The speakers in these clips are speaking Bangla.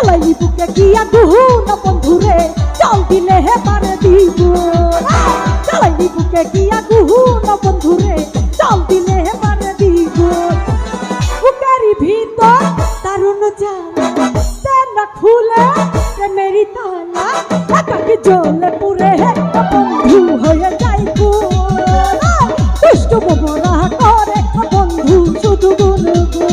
চালাইলি বুকে গিয়া গুহু না বন্ধুরে চল দিলে হে পারে দিব চালাইলি বুকে গিয়া গুহু না বন্ধুরে চল দিলে হে পারে দিব বুকেরি ভিতর দারুণ জ্বালা তেনা খুলে মেরি তালা একাকি জ্বলে পুরে হে বন্ধু হয়ে যাই দুষ্টু মোমরা করে বন্ধু শুধু গুনগুন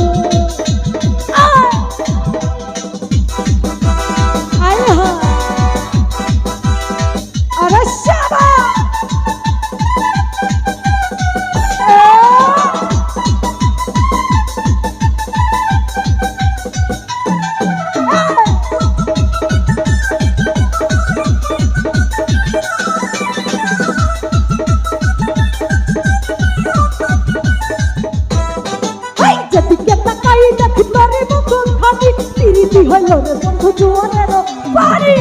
হলো রে বন্ধু জোয়ানের বাড়ি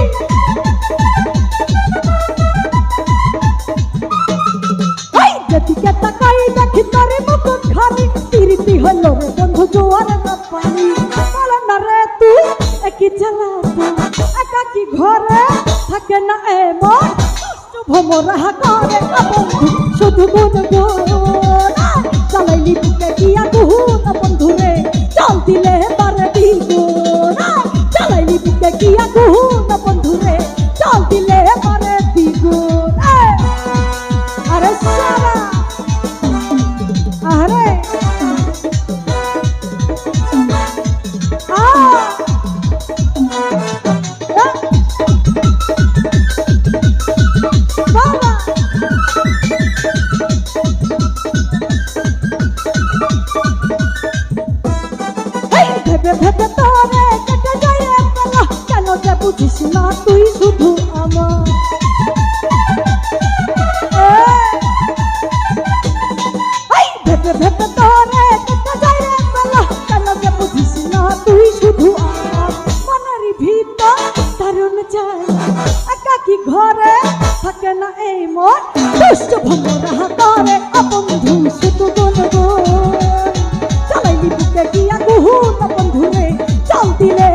যেদিকে তাকাই দেখি তোর মুকুট খালি প্রীতি হলো রে বন্ধু জোয়ানের বাড়ি বলে না রে তুই একই জ্বালাবো একাকি ঘরে থাকে না এমন ভ্রমরা করে বন্ধু শুধু গুনগুন চালাইলি বুকে গিয়া গুহু না বন্ধুরে চল দিলে পারে দ্বিগুণ চালাইলি বুকে গিয়া গুহু না বন্ধুরে চল দিলে পারে দ্বিগুণ আরে সারা আরে ভেবে ভেবে তোরে কেটে যায় বেলা কেন যে বুঝিস না তুই শুধু আমার ভেবে ভেবে তোরে কেটে যায় বেলা কেন যে বুঝিস না তুই শুধু আমার মনের ভিতর দারুণ যায় একাকি ঘরে থাকে না এই মন দুষ্ট ভ্রমরা করে বন্ধু শুধু গুনগুন চালাইলি বুকে গিয়া গুহু না বন্ধুরে চল দিলে